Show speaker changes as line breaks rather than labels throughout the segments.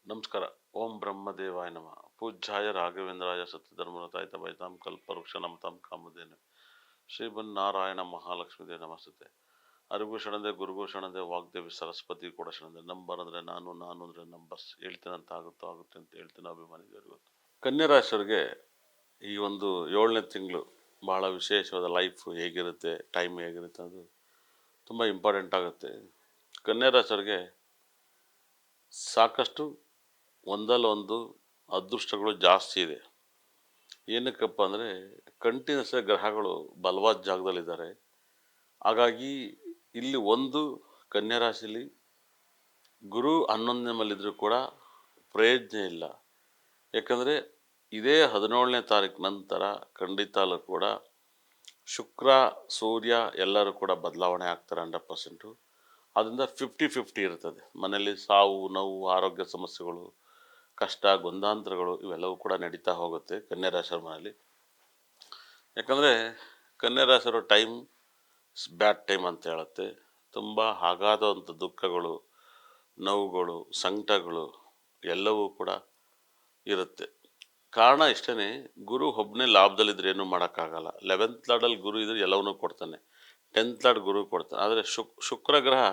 ನಮಸ್ಕಾರ. ಓಂ ಬ್ರಹ್ಮದೇವಾಯ ನಮಃ. ಪೂಜ್ಯಾಯ ರಾಘವೇಂದ್ರಾಯ ಸತ್ಯಧರ್ಮರತಾಯ ತಪೈತಾಂ ಕಲ್ಪವೃಕ್ಷ ನಮತಾಂ ಕಾಮಧೇನು ಶ್ರೀಮನ್ನಾರಾಯಣ ಮಹಾಲಕ್ಷ್ಮೀದೇ ನಮಸ್ತುತೆ. ಅರಿವು ಶರಣದೆ ಗುರುಗೂ ಶರಣದೆ ವಾಗ್ದೇವಿ ಸರಸ್ವತಿ ಕೂಡ ಶರಣದೆ. ನಂಬರ್ ಅಂದರೆ ನಾನು ಅಂದರೆ ನಂಬರ್ಸ್ ಹೇಳ್ತೇನೆ ಅಂತ ಆಗುತ್ತೆ ಅಂತ ಹೇಳ್ತೇನೆ ಅಭಿಮಾನಿಗಳು. ಇವತ್ತು ಕನ್ಯಾ ರಾಶಿಯವರಿಗೆ ಈ ಒಂದು 7ನೇ ತಿಂಗಳು ಭಾಳ ವಿಶೇಷವಾದ ಲೈಫ್ ಹೇಗಿರುತ್ತೆ, ಟೈಮ್ ಹೇಗಿರುತ್ತೆ ಅದು ತುಂಬ ಇಂಪಾರ್ಟೆಂಟ್ ಆಗುತ್ತೆ. ಕನ್ಯಾ ರಾಶಿಯವರಿಗೆ ಸಾಕಷ್ಟು ಒಂದಲ್ಲ ಒಂದು ಅದೃಷ್ಟಗಳು ಜಾಸ್ತಿ ಇದೆ. ಏನಕ್ಕಪ್ಪ ಅಂದರೆ ಕಂಟಿನ್ಯೂಸ್ ಗ್ರಹಗಳು ಬಲವಾದ ಜಾಗದಲ್ಲಿದ್ದಾರೆ. ಹಾಗಾಗಿ ಇಲ್ಲಿ ಒಂದು ಕನ್ಯಾ ರಾಶಿಲಿ ಗುರು 11ನೇ ಮಲ್ಲಿದ್ರೂ ಕೂಡ ಪ್ರಯೋಜನ ಇಲ್ಲ. ಯಾಕಂದರೆ ಇದೇ 17ನೇ ತಾರೀಕು ನಂತರ ಖಂಡಿತಲ್ಲೂ ಕೂಡ ಶುಕ್ರ ಸೂರ್ಯ ಎಲ್ಲರೂ ಕೂಡ ಬದಲಾವಣೆ ಆಗ್ತಾರೆ 100%. ಅದರಿಂದ 50-50 ಇರ್ತದೆ. ಮನೆಯಲ್ಲಿ ಸಾವು ನೋವು ಆರೋಗ್ಯ ಸಮಸ್ಯೆಗಳು ಕಷ್ಟ ಗೊಂದಾಂತರಗಳು ಇವೆಲ್ಲವೂ ಕೂಡ ನಡೀತಾ ಹೋಗುತ್ತೆ ಕನ್ಯಾ ರಾಶಿಯವರ ಮನೆಯಲ್ಲಿ. ಯಾಕಂದರೆ ಕನ್ಯಾ ರಾಶಿಯವರ ಟೈಮ್ ಬ್ಯಾಡ್ ಟೈಮ್ ಅಂತ ಹೇಳುತ್ತೆ. ತುಂಬ ಅಗಾಧವಂಥ ದುಃಖಗಳು ನೋವುಗಳು ಸಂಕಟಗಳು ಎಲ್ಲವೂ ಕೂಡ ಇರುತ್ತೆ. ಕಾರಣ ಇಷ್ಟೇ, ಗುರು ಒಬ್ಬನೇ ಲಾಭದಲ್ಲಿದ್ದರೆ ಏನೂ ಮಾಡೋಕ್ಕಾಗಲ್ಲ. 11th ಲಾರ್ಡಲ್ಲಿ ಗುರು ಇದ್ರೆ ಎಲ್ಲವನ್ನೂ ಕೊಡ್ತಾನೆ. 10th ಲಾರ್ಡ್ ಗುರು ಕೊಡ್ತಾನೆ. ಆದರೆ ಶುಕ್ರ ಗ್ರಹ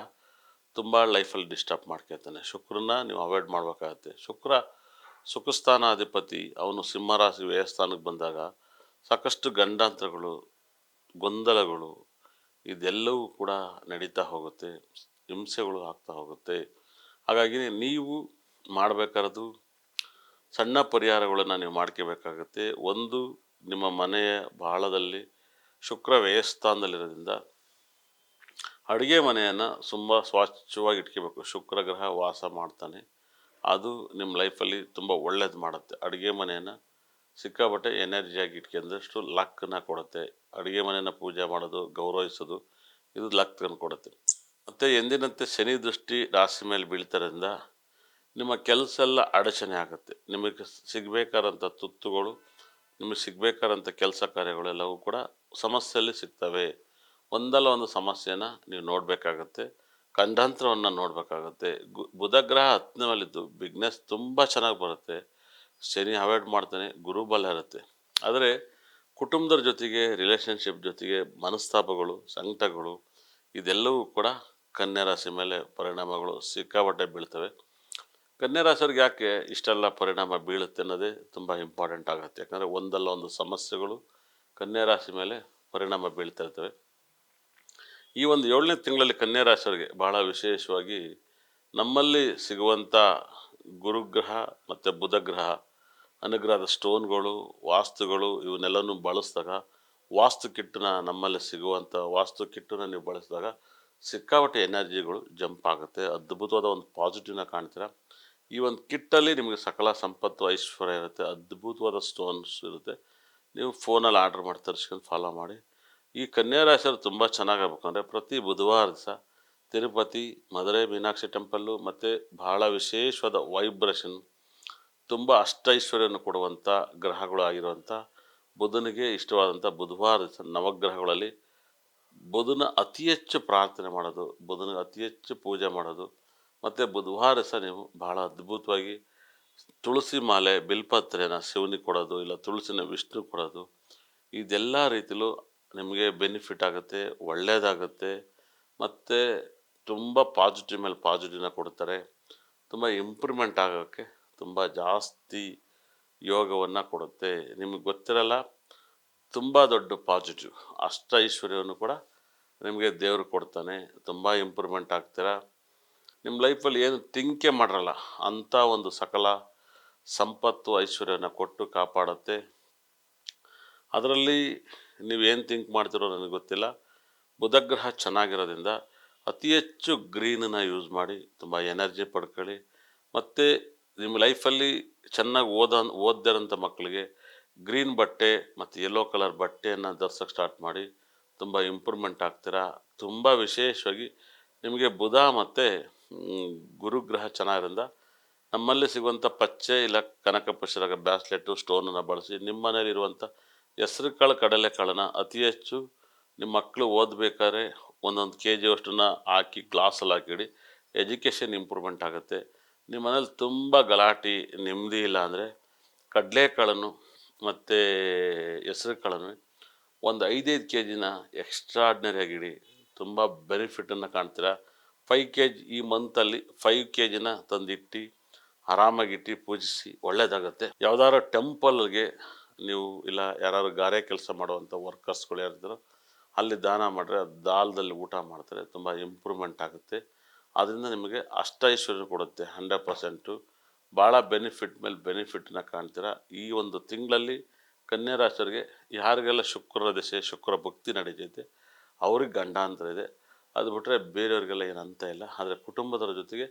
ತುಂಬ ಲೈಫಲ್ಲಿ ಡಿಸ್ಟರ್ಬ್ ಮಾಡ್ಕೊತಾನೆ. ಶುಕ್ರನ ನೀವು ಅವಾಯ್ಡ್ ಮಾಡಬೇಕಾಗತ್ತೆ. ಶುಕ್ರ ಸುಖಸ್ಥಾನಾಧಿಪತಿ. ಅವನು ಸಿಂಹರಾಶಿ ವ್ಯಯಸ್ಥಾನಕ್ಕೆ ಬಂದಾಗ ಸಾಕಷ್ಟು ಗಂಡಾಂತರಗಳು ಗೊಂದಲಗಳು ಇದೆಲ್ಲವೂ ಕೂಡ ನಡೀತಾ ಹೋಗುತ್ತೆ, ಹಿಂಸೆಗಳು ಆಗ್ತಾ ಹೋಗುತ್ತೆ. ಹಾಗಾಗಿ ನೀವು ಮಾಡಬೇಕಾದ್ದು ಸಣ್ಣ ಪರಿಹಾರಗಳನ್ನು ನೀವು ಮಾಡ್ಕೋಬೇಕಾಗತ್ತೆ. ಒಂದು, ನಿಮ್ಮ ಮನೆಯ ಬಾಳದಲ್ಲಿ ಶುಕ್ರ ವ್ಯಯಸ್ಥಾನದಲ್ಲಿರೋದ್ರಿಂದ ಅಡುಗೆ ಮನೆಯನ್ನು ತುಂಬ ಸ್ವಚ್ಛವಾಗಿ ಇಟ್ಕೋಬೇಕು. ಶುಕ್ರ ಗ್ರಹ ವಾಸ ಮಾಡ್ತಾನೆ, ಅದು ನಿಮ್ಮ ಲೈಫಲ್ಲಿ ತುಂಬ ಒಳ್ಳೇದು ಮಾಡುತ್ತೆ. ಅಡುಗೆ ಮನೆಯನ್ನು ಸಿಕ್ಕಾಪಟ್ಟೆ ಎನರ್ಜಿಯಾಗಿ ಇಟ್ಕೊಂಡಷ್ಟು ಲಕ್ಕನ್ನ ಕೊಡುತ್ತೆ. ಅಡುಗೆ ಮನೆಯನ್ನು ಪೂಜೆ ಮಾಡೋದು ಗೌರವಿಸೋದು ಇದು ಲಕ್ ತಂದು ಕೊಡುತ್ತೆ. ಮತ್ತು ಎಂದಿನಂತೆ ಶನಿ ದೃಷ್ಟಿ ರಾಶಿ ಮೇಲೆ ಬೀಳ್ತಾರಿಂದ ನಿಮ್ಮ ಕೆಲಸ ಎಲ್ಲ ಅಡಚಣೆ ಆಗುತ್ತೆ. ನಿಮಗೆ ಸಿಗಬೇಕಾದಂಥ ತುತ್ತುಗಳು ನಿಮಗೆ ಸಿಗಬೇಕಾದಂಥ ಕೆಲಸ ಕಾರ್ಯಗಳೆಲ್ಲವೂ ಕೂಡ ಸಮಸ್ಯೆಯಲ್ಲಿ ಸಿಗ್ತವೆ. ಒಂದಲ್ಲ ಒಂದು ಸಮಸ್ಯೆನ ನೀವು ನೋಡಬೇಕಾಗತ್ತೆ, ಖಂಡಾಂತರವನ್ನು ನೋಡಬೇಕಾಗತ್ತೆ. ಬುಧ ಗ್ರಹ 10ನೇ ಮೇಲಿದ್ದು ಬಿಗ್ನೆಸ್ ತುಂಬ ಚೆನ್ನಾಗಿ ಬರುತ್ತೆ. ಶನಿ ಅವಾಯ್ಡ್ ಮಾಡ್ತಾನೆ, ಗುರುಬಲ ಇರುತ್ತೆ. ಆದರೆ ಕುಟುಂಬದ ಜೊತೆಗೆ ರಿಲೇಷನ್ಶಿಪ್ ಜೊತೆಗೆ ಮನಸ್ತಾಪಗಳು ಸಂಕಟಗಳು ಇದೆಲ್ಲವೂ ಕೂಡ ಕನ್ಯಾ ರಾಶಿ ಮೇಲೆ ಪರಿಣಾಮಗಳು ಸಿಕ್ಕಾಪಟ್ಟೆ ಬೀಳ್ತವೆ. ಕನ್ಯಾ ರಾಶಿಯವ್ರಿಗೆ ಯಾಕೆ ಇಷ್ಟೆಲ್ಲ ಪರಿಣಾಮ ಬೀಳುತ್ತೆ ಅನ್ನೋದೇ ತುಂಬ ಇಂಪಾರ್ಟೆಂಟ್ ಆಗುತ್ತೆ. ಯಾಕಂದರೆ ಒಂದಲ್ಲ ಒಂದು ಸಮಸ್ಯೆಗಳು ಕನ್ಯಾ ರಾಶಿ ಮೇಲೆ ಪರಿಣಾಮ ಬೀಳ್ತಾ ಇರ್ತವೆ. ಈ ಒಂದು 7ನೇ ತಿಂಗಳಲ್ಲಿ ಕನ್ಯಾ ರಾಶಿಯವರಿಗೆ ಭಾಳ ವಿಶೇಷವಾಗಿ ನಮ್ಮಲ್ಲಿ ಸಿಗುವಂಥ ಗುರುಗ್ರಹ ಮತ್ತು ಬುಧಗ್ರಹ ಅನುಗ್ರಹದ ಸ್ಟೋನ್ಗಳು ವಾಸ್ತುಗಳು ಇವನ್ನೆಲ್ಲನೂ ಬಳಸಿದಾಗ ವಾಸ್ತು ಕಿಟ್ಟನ್ನ ನಮ್ಮಲ್ಲಿ ಸಿಗುವಂಥ ವಾಸ್ತು ಕಿಟ್ಟನ್ನ ನೀವು ಬಳಸಿದಾಗ ಸಿಕ್ಕಾಪಟ್ಟೆ ಎನರ್ಜಿಗಳು ಜಂಪ್ ಆಗುತ್ತೆ. ಅದ್ಭುತವಾದ ಒಂದು ಪಾಸಿಟಿವ್ನ ಕಾಣ್ತೀರ. ಈ ಒಂದು ಕಿಟ್ಟಲ್ಲಿ ನಿಮಗೆ ಸಕಲ ಸಂಪತ್ತು ಐಶ್ವರ್ಯ ಇರುತ್ತೆ, ಅದ್ಭುತವಾದ ಸ್ಟೋನ್ಸ್ ಇರುತ್ತೆ. ನೀವು ಫೋನಲ್ಲಿ ಆರ್ಡ್ರ್ ಮಾಡಿ ತರಿಸ್ಕೊಂಡು ಫಾಲೋ ಮಾಡಿ. ಈ ಕನ್ಯಾ ರಾಶಿಯವರು ತುಂಬ ಚೆನ್ನಾಗಾಗಬೇಕು ಅಂದರೆ ಪ್ರತಿ ಬುಧವಾರ ದಿವಸ ತಿರುಪತಿ ಮಧುರೈ ಮೀನಾಕ್ಷಿ ಟೆಂಪಲ್ಲು ಮತ್ತು ಬಹಳ ವಿಶೇಷವಾದ ವೈಬ್ರೇಷನ್ ತುಂಬ ಅಷ್ಟೈಶ್ವರ್ಯವನ್ನು ಕೊಡುವಂಥ ಗ್ರಹಗಳು ಆಗಿರುವಂಥ ಬುಧನಿಗೆ ಇಷ್ಟವಾದಂಥ ಬುಧವಾರ ದಿವಸ ನವಗ್ರಹಗಳಲ್ಲಿ ಬುಧನ ಅತಿ ಹೆಚ್ಚು ಪ್ರಾರ್ಥನೆ ಮಾಡೋದು, ಬುಧನಿಗೆ ಅತಿ ಹೆಚ್ಚು ಪೂಜೆ ಮಾಡೋದು. ಮತ್ತು ಬುಧವಾರ ದಿವಸ ನೀವು ಭಾಳ ಅದ್ಭುತವಾಗಿ ತುಳಸಿ ಮಾಲೆ ಬಿಲ್ಪತ್ರೆನ ಶಿವನಿಗೆ ಕೊಡೋದು, ಇಲ್ಲ ತುಳಸಿನ ವಿಷ್ಣು ಕೊಡೋದು, ಇದೆಲ್ಲ ರೀತಿಲೂ ನಿಮಗೆ ಬೆನಿಫಿಟ್ ಆಗುತ್ತೆ, ಒಳ್ಳೆಯದಾಗುತ್ತೆ. ಮತ್ತು ತುಂಬ ಪಾಸಿಟಿವ್ ಮೇಲೆ ಪಾಸಿಟಿವ್ನ ಕೊಡ್ತಾರೆ. ತುಂಬ ಇಂಪ್ರೂವ್ಮೆಂಟ್ ಆಗೋಕ್ಕೆ ತುಂಬ ಜಾಸ್ತಿ ಯೋಗವನ್ನು ಕೊಡುತ್ತೆ. ನಿಮಗೆ ಗೊತ್ತಿರಲ್ಲ, ತುಂಬ ದೊಡ್ಡ ಪಾಸಿಟಿವ್ ಐಶ್ವರ್ಯವನ್ನು ಕೂಡ ನಿಮಗೆ ದೇವರು ಕೊಡ್ತಾನೆ. ತುಂಬ ಇಂಪ್ರೂವ್ಮೆಂಟ್ ಆಗ್ತೀರಾ. ನಿಮ್ಮ ಲೈಫಲ್ಲಿ ಏನು ತಿಂಕೆ ಮಾಡಿರಲ್ಲ ಅಂಥ ಒಂದು ಸಕಲ ಸಂಪತ್ತು ಐಶ್ವರ್ಯವನ್ನು ಕೊಟ್ಟು ಕಾಪಾಡುತ್ತೆ. ಅದರಲ್ಲಿ ನೀವೇನು ಥಿಂಕ್ ಮಾಡ್ತಿರೋ ನನಗೆ ಗೊತ್ತಿಲ್ಲ. ಬುಧಗ್ರಹ ಚೆನ್ನಾಗಿರೋದ್ರಿಂದ ಅತಿ ಹೆಚ್ಚು ಗ್ರೀನನ್ನು ಯೂಸ್ ಮಾಡಿ ತುಂಬ ಎನರ್ಜಿ ಪಡ್ಕೊಳ್ಳಿ. ಮತ್ತು ನಿಮ್ಮ ಲೈಫಲ್ಲಿ ಚೆನ್ನಾಗಿ ಓದಿರೋಂಥ ಮಕ್ಕಳಿಗೆ ಗ್ರೀನ್ ಬಟ್ಟೆ ಮತ್ತು ಯೆಲ್ಲೋ ಕಲರ್ ಬಟ್ಟೆಯನ್ನು ಧರಿಸೋಕ್ಕೆ ಸ್ಟಾರ್ಟ್ ಮಾಡಿ ತುಂಬ ಇಂಪ್ರೂವ್ಮೆಂಟ್ ಆಗ್ತೀರಾ. ತುಂಬ ವಿಶೇಷವಾಗಿ ನಿಮಗೆ ಬುಧ ಮತ್ತು ಗುರುಗ್ರಹ ಚೆನ್ನಾಗಿರೋದ್ರಿಂದ ನಮ್ಮಲ್ಲಿ ಸಿಗುವಂಥ ಪಚ್ಚೆ ಇಲ್ಲ ಕನಕ ಪುಷ್ಪರಾಗ ಬ್ಯಾಸ್ಲೆಟು ಸ್ಟೋನನ್ನು ಬಳಸಿ ನಿಮ್ಮ ಮನೇಲಿರುವಂಥ ಹೆಸ್ರು ಕಾಳು ಕಡಲೆಕಾಳನ್ನು ಅತಿ ಹೆಚ್ಚು ನಿಮ್ಮ ಮಕ್ಕಳು ಓದಬೇಕಾದ್ರೆ ಒಂದೊಂದು KG ಅಷ್ಟನ್ನು ಹಾಕಿ ಗ್ಲಾಸಲ್ಲಿ ಹಾಕಿಡಿ. ಎಜುಕೇಷನ್ ಇಂಪ್ರೂವ್ಮೆಂಟ್ ಆಗುತ್ತೆ. ನಿಮ್ಮ ಮನೇಲಿ ತುಂಬ ಗಲಾಟೆ ನೆಮ್ಮದಿ ಇಲ್ಲ ಅಂದರೆ ಕಡಲೆಕಾಳನ್ನು ಮತ್ತು ಹೆಸರು ಕಾಳನ್ನು ಒಂದು 5-5 ಕೆ ಜಿನ ಎಕ್ಸ್ಟ್ರಾಡ್ನರಿಯಾಗಿ ಇಡಿ. ತುಂಬ ಬೆನಿಫಿಟನ್ನು ಕಾಣ್ತೀರಾ. 5 ಕೆ ಜಿ ಈ ಮಂತಲ್ಲಿ 5 ಕೆ ಜಿನ ತಂದಿಟ್ಟು ಆರಾಮಾಗಿಟ್ಟು ಪೂಜಿಸಿ ಒಳ್ಳೆಯದಾಗತ್ತೆ. ಯಾವ್ದಾದ್ರು ಟೆಂಪಲ್ಗೆ ನೀವು ಇಲ್ಲ ಯಾರು ಗಾರೆ ಕೆಲಸ ಮಾಡುವಂಥ ವರ್ಕರ್ಸ್ಗಳು ಯಾರಿದ್ದಾರೋ ಅಲ್ಲಿ ದಾನ ಮಾಡಿದ್ರೆ ದಾಲದಲ್ಲಿ ಊಟ ಮಾಡ್ತಾರೆ, ತುಂಬ ಇಂಪ್ರೂವ್ಮೆಂಟ್ ಆಗುತ್ತೆ. ಅದರಿಂದ ನಿಮಗೆ ಅಷ್ಟೈಶ್ವರ್ಯ ಕೊಡುತ್ತೆ 100%. ಭಾಳ ಬೆನಿಫಿಟ್ ಮೇಲೆ ಬೆನಿಫಿಟ್ನ ಕಾಣ್ತೀರಾ. ಈ ಒಂದು ತಿಂಗಳಲ್ಲಿ ಕನ್ಯಾ ರಾಶಿಯವರಿಗೆ ಯಾರಿಗೆಲ್ಲ ಶುಕ್ರ ದಶೆ ಶುಕ್ರ ಭಕ್ತಿ ನಡೀತೈತೆ ಅವ್ರಿಗೆ ಗಂಡಾಂತರ ಇದೆ. ಅದು ಬಿಟ್ಟರೆ ಬೇರೆಯವ್ರಿಗೆಲ್ಲ ಏನಂತ ಇಲ್ಲ. ಆದರೆ ಕುಟುಂಬದವ್ರ ಜೊತೆಗೆ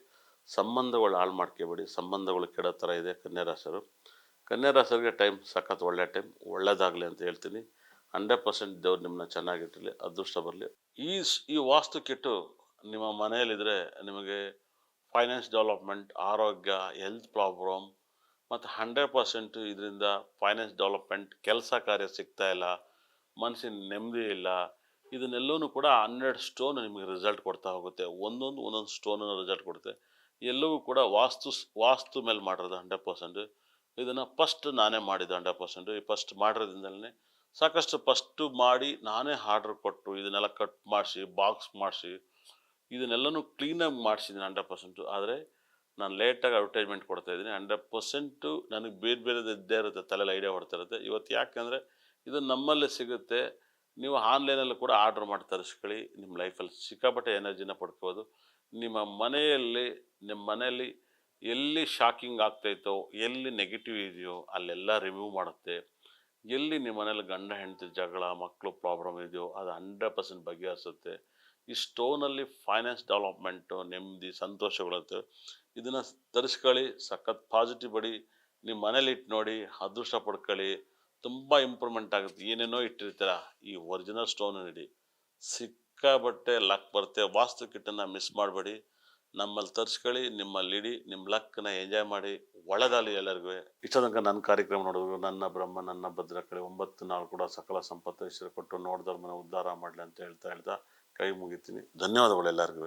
ಸಂಬಂಧಗಳು ಹಾಳು ಮಾಡ್ಕೋಬೇಡಿ, ಸಂಬಂಧಗಳು ಕೆಡೋ ಥರ ಇದೆ ಕನ್ಯಾ ರಾಶಿಯವರು. ಕನ್ಯಾ ರಾಶಿಯವರಿಗೆ ಟೈಮ್ ಸಖತ್ ಒಳ್ಳೆ ಟೈಮ್, ಒಳ್ಳೇದಾಗಲಿ ಅಂತ ಹೇಳ್ತೀನಿ. 100% ದೇವ್ರು ನಿಮ್ಮನ್ನ ಚೆನ್ನಾಗಿಟ್ಟಿರಲಿ, ಅದೃಷ್ಟ ಬರಲಿ. ಈ ವಾಸ್ತು ಕೆಟ್ಟು ನಿಮ್ಮ ಮನೆಯಲ್ಲಿದ್ದರೆ ನಿಮಗೆ ಫೈನಾನ್ಸ್ ಡೆವಲಪ್ಮೆಂಟ್, ಆರೋಗ್ಯ, ಹೆಲ್ತ್ ಪ್ರಾಬ್ಲಮ್ ಮತ್ತು 100% ಇದರಿಂದ ಫೈನಾನ್ಸ್ ಡೆವಲಪ್ಮೆಂಟ್, ಕೆಲಸ ಕಾರ್ಯ ಸಿಗ್ತಾ ಇಲ್ಲ, ಮನಸ್ಸಿನ ನೆಮ್ಮದಿ ಇಲ್ಲ. ಇದನ್ನೆಲ್ಲವೂ ಕೂಡ 100 ಸ್ಟೋನ್ ನಿಮಗೆ ರಿಸಲ್ಟ್ ಕೊಡ್ತಾ ಹೋಗುತ್ತೆ. ಒಂದೊಂದು ಸ್ಟೋನನ್ನು ರಿಸಲ್ಟ್ ಕೊಡುತ್ತೆ. ಎಲ್ಲವೂ ಕೂಡ ವಾಸ್ತು ಮೇಲೆ ಮಾಡಿರೋದು 100%. ಇದನ್ನು ಫಸ್ಟ್ ನಾನೇ ಮಾಡಿದ್ದು 100%. ಈ ಫಸ್ಟ್ ಮಾಡಿರೋದ್ರಿಂದಲೇ ಸಾಕಷ್ಟು ಫಸ್ಟು ಮಾಡಿ ನಾನೇ ಆರ್ಡ್ರ್ ಕೊಟ್ಟು ಇದನ್ನೆಲ್ಲ ಕಟ್ ಮಾಡಿಸಿ ಬಾಕ್ಸ್ ಮಾಡಿಸಿ ಇದನ್ನೆಲ್ಲನೂ ಕ್ಲೀನಾಗಿ ಮಾಡಿಸಿದ್ದೀನಿ 100%. ಆದರೆ ನಾನು ಲೇಟಾಗಿ ಅಡ್ವರ್ಟೈಸ್ಮೆಂಟ್ ಕೊಡ್ತಾಯಿದ್ದೀನಿ. 100% ನನಗೆ ಬೇರೆದು ಇದ್ದೇ ಇರುತ್ತೆ, ತಲೆಯಲ್ಲಿ ಐಡಿಯಾ ಹೊಡ್ತಾ ಇರುತ್ತೆ. ಇವತ್ತು ಯಾಕೆಂದರೆ ಇದು ನಮ್ಮಲ್ಲೇ ಸಿಗುತ್ತೆ. ನೀವು ಆನ್ಲೈನಲ್ಲಿ ಕೂಡ ಆರ್ಡ್ರ್ ಮಾಡಿ ತರಿಸ್ಕೊಳ್ಳಿ. ನಿಮ್ಮ ಲೈಫಲ್ಲಿ ಸಿಕ್ಕಾಪಟ್ಟೆ ಎನರ್ಜಿನ ಪಡ್ಕೋಬೋದು. ನಿಮ್ಮ ಮನೆಯಲ್ಲಿ ಎಲ್ಲಿ ಶಾಕಿಂಗ್ ಆಗ್ತಾಯಿತ್ತೋ, ಎಲ್ಲಿ ನೆಗೆಟಿವ್ ಇದೆಯೋ ಅಲ್ಲೆಲ್ಲ ರಿಮೂವ್ ಮಾಡುತ್ತೆ. ಎಲ್ಲಿ ನಿಮ್ಮ ಮನೇಲಿ ಗಂಡ ಹೆಂಡತಿ ಜಗಳ, ಮಕ್ಕಳು ಪ್ರಾಬ್ಲಮ್ ಇದೆಯೋ ಅದು 100% ಬಗೆಹರಿಸುತ್ತೆ. ಈ ಸ್ಟೋನಲ್ಲಿ ಫೈನಾನ್ಸ್ ಡೆವಲಪ್ಮೆಂಟು, ನೆಮ್ಮದಿ, ಸಂತೋಷಗಳಿರುತ್ತೆ. ಇದನ್ನು ತರಿಸ್ಕೊಳ್ಳಿ, ಸಖತ್ ಪಾಸಿಟಿವ್ ಬಡಿ ನಿಮ್ಮ ಮನೇಲಿ ಇಟ್ಟು ನೋಡಿ, ಅದೃಷ್ಟ ಪಡ್ಕೊಳ್ಳಿ, ತುಂಬ ಇಂಪ್ರೂವ್ಮೆಂಟ್ ಆಗುತ್ತೆ. ಏನೇನೋ ಇಟ್ಟಿರ್ತೀರ, ಈ ಒರಿಜಿನಲ್ ಸ್ಟೋನ್ ಇಡಿ, ಸಿಕ್ಕಾಬಟ್ಟೆ ಲಕ್ ಬರುತ್ತೆ. ವಾಸ್ತು ಕಿಟ್ಟನ್ನು ಮಿಸ್ ಮಾಡಬೇಡಿ, ನಮ್ಮಲ್ಲಿ ತರಿಸ್ಕೊಳ್ಳಿ, ನಿಮ್ಮಲ್ಲಿ ಇಡಿ, ನಿಮ್ಮ ಲಕ್ಕನ್ನ ಎಂಜಾಯ್ ಮಾಡಿ, ಒಳ್ಳೆದಾಗಲಿ ಎಲ್ಲರಿಗೂ. ಇಷ್ಟ ತನಕ ನನ್ನ ಕಾರ್ಯಕ್ರಮ ನೋಡಿದ್ರು ನನ್ನ ಬ್ರಹ್ಮ ನನ್ನ ಭದ್ರ ಕಡೆ 9 ನಾಳು ಕೂಡ ಸಕಲ ಸಂಪತ್ತು ಐಶ್ವರ್ಯ ಕೊಟ್ಟು ನೋಡಿದವ್ರ ಮನೆ ಉದ್ಧಾರ ಮಾಡಲಿ ಅಂತ ಹೇಳ್ತಾ ಕೈ ಮುಗಿತೀನಿ. ಧನ್ಯವಾದಗಳು ಎಲ್ಲರಿಗೂ.